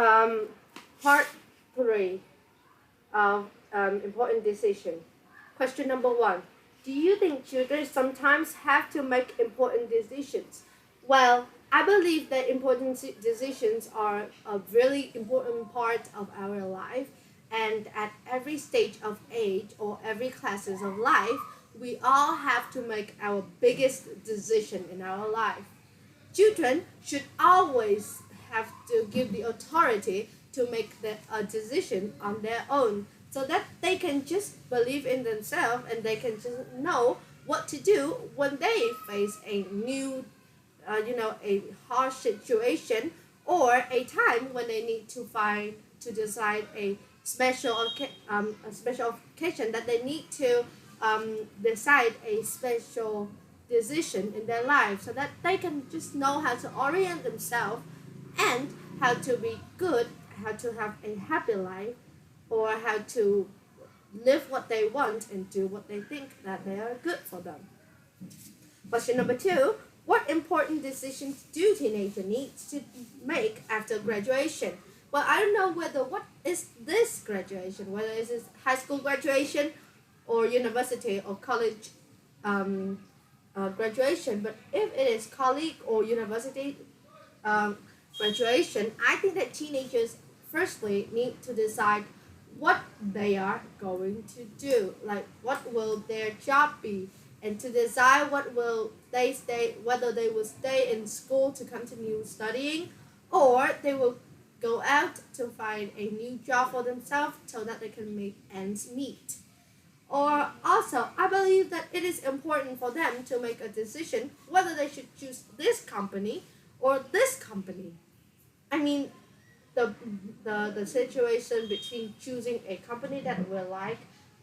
Um, Part 3 of important decision. Question number 1. Do you think children sometimes have to make important decisions? Well, I believe that important decisions are a really important part of our life, and at every stage of age or every classes of life, we all have to make our biggest decision in our life. Children should always have to give the authority to make a decision on their own so that they can just believe in themselves and they can just know what to do when they face a new, a harsh situation or a time when they need to decide a special occasion that they need to decide a special decision in their life so that they can just know how to orient themselves and how to be good, how to have a happy life, or how to live what they want and do what they think that they are good for them. Question number 2. What important decisions do teenagers need to make after graduation? Well, I don't know whether what is this graduation, whether it is high school graduation or university or college um, graduation. But if it is college or university um, graduation, I think that teenagers firstly need to decide what they are going to do, like what will their job be, and to decide what will they stay, whether they will stay in school to continue studying, or they will go out to find a new job for themselves so that they can make ends meet. Or also, I believe that it is important for them to make a decision whether they should choose this company or this company. I mean, the, the situation between choosing a company that we like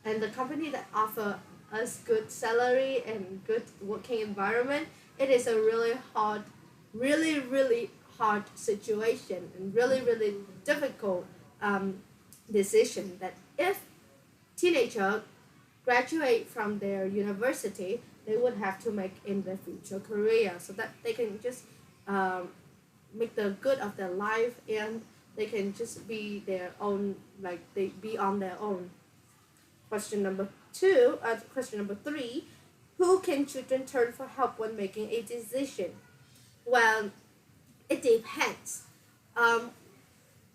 and the company that offer us good salary and good working environment, it is a really hard situation and really difficult decision that if teenager graduate from their university, they would have to make in their future career so that they can just um, make the good of their life and they can just be their own, like they be on their own. Question number 3. Who can children turn for help when making a decision? Well, it depends. Um,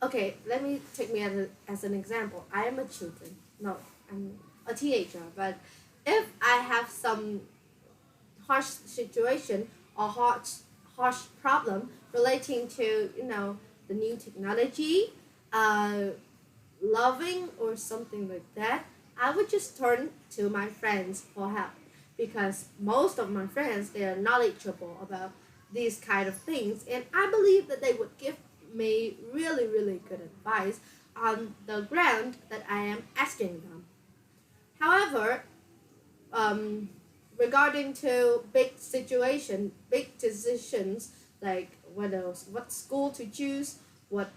okay, let me take me as an example. I am a children. No, I'm a teenager. But if I have some harsh situation or harsh problem relating to the new technology, uh, loving or something like that, I would just turn to my friends for help because most of my friends they are knowledgeable about these kind of things, and I believe that they would give me really good advice on the ground that I am asking them. However, um, regarding to big situation, big decisions like what school to choose, what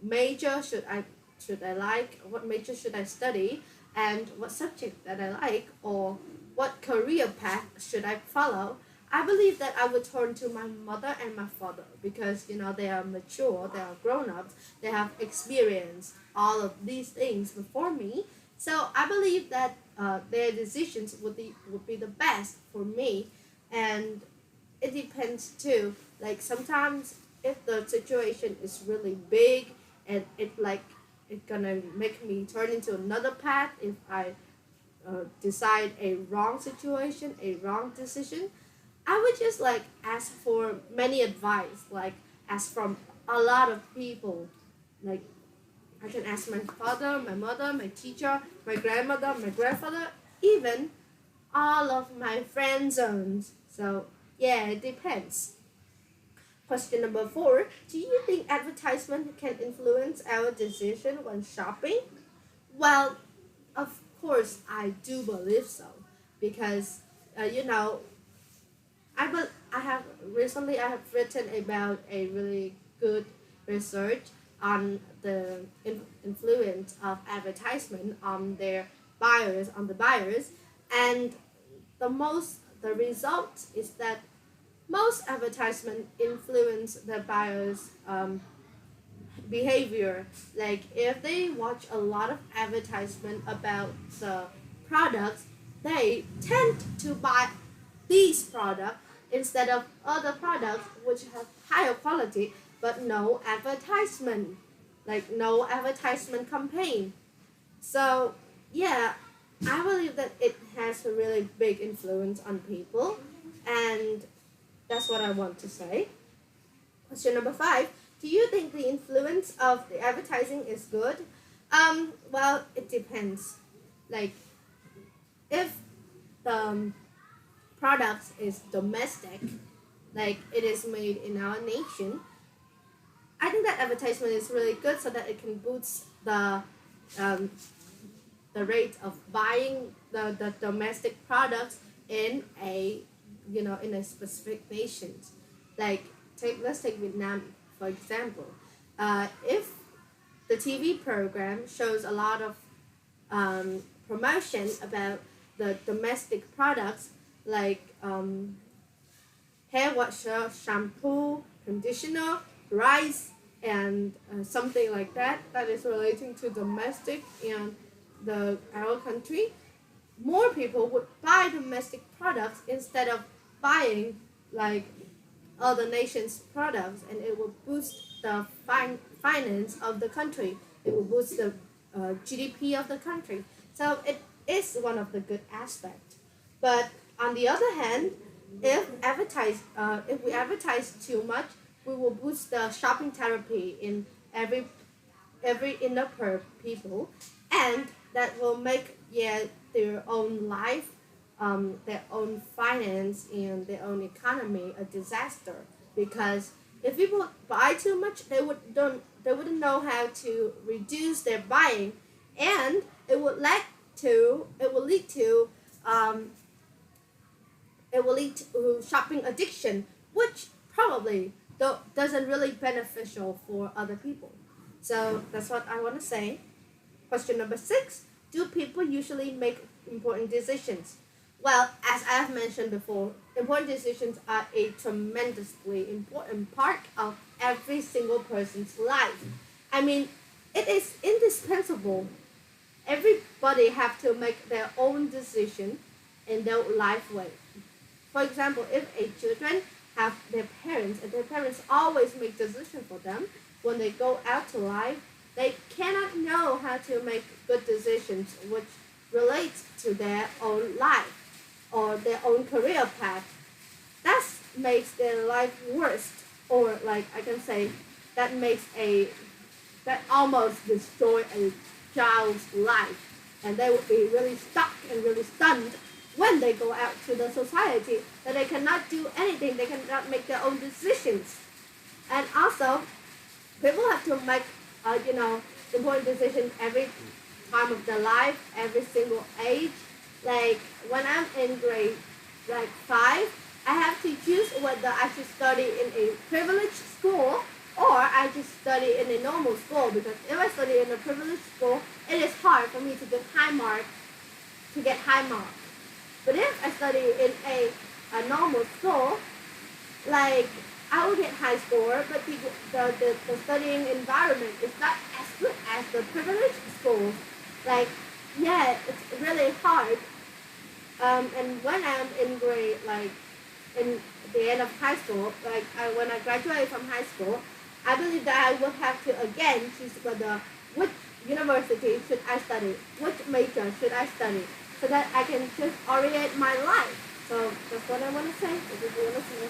major should I like, what major should I study, and what subject that I like, or what career path should I follow. I believe that I would turn to my mother and my father because they are mature, they are grown ups, they have experienced all of these things before me. So I believe that their decisions would be the best for me, and it depends too. Like sometimes if the situation is really big and it gonna make me turn into another path if I decide a wrong situation, a wrong decision, I would just like ask for many advice, like ask from a lot of people, like I can ask my father, my mother, my teacher, my grandmother, my grandfather, even all of my friend zones. So yeah, it depends. Question number 4. Do you think advertisement can influence our decision when shopping? Well, of course, I do believe so because you know I have written about a really good research on the influence of advertisement on the buyers, and the result is that most advertisement influence the buyers behavior. Like if they watch a lot of advertisement about the products, they tend to buy these products instead of other products which have higher quality but no advertisement, like no advertisement campaign. So yeah, I believe that it has a really big influence on people, and that's what I want to say. Question number 5. Do you think the influence of the advertising is good? Well, it depends. Like, if the product is domestic, like it is made in our nation, I think that advertisement is really good so that it can boost um, the rate of buying the domestic products in a in a specific nations. Like let's take Vietnam for example. If the TV program shows a lot of promotion about the domestic products like hair washer, shampoo, conditioner, rice, and something like that that is relating to domestic and our country, more people would buy domestic products instead of buying like other nations' products, and it will boost the finance of the country. It will boost the GDP of the country. So it is one of the good aspects. But on the other hand, if we advertise too much, we will boost the shopping therapy in every inner per people, and that will make their own life, their own finance and their own economy a disaster. Because if people buy too much, they wouldn't know how to reduce their buying, and it will lead to shopping addiction, which probably doesn't really beneficial for other people. So that's what I want to say. Question number 6. Do people usually make important decisions? Well, as I have mentioned before, important decisions are a tremendously important part of every single person's life. I mean, it is indispensable. Everybody have to make their own decision in their life way. For example, if a children have their parents and their parents always make decisions for them, when they go out to life, they cannot know how to make good decisions which relates to their own life or their own career path. That makes their life worse, or like I can say, that almost destroy a child's life, and they would be really stuck and really stunned when they go out to the society, that they cannot do anything, they cannot make their own decisions. And also, people have to make important decisions every time of their life, every single age. Like when I'm in grade 5, I have to choose whether I should study in a privileged school or I just study in a normal school, because if I study in a privileged school, it is hard for me to get high marks. But if I study in a normal school, like I will get high score, but the studying environment is not as good as the privileged schools. Like, yeah, it's really hard. And when I'm in grade, like in the end of high school, like when I graduate from high school, I believe that I will have to again choose whether which university should I study, which major should I study, so that I can just orient my life. So that's what I want to say. This is what I want to say.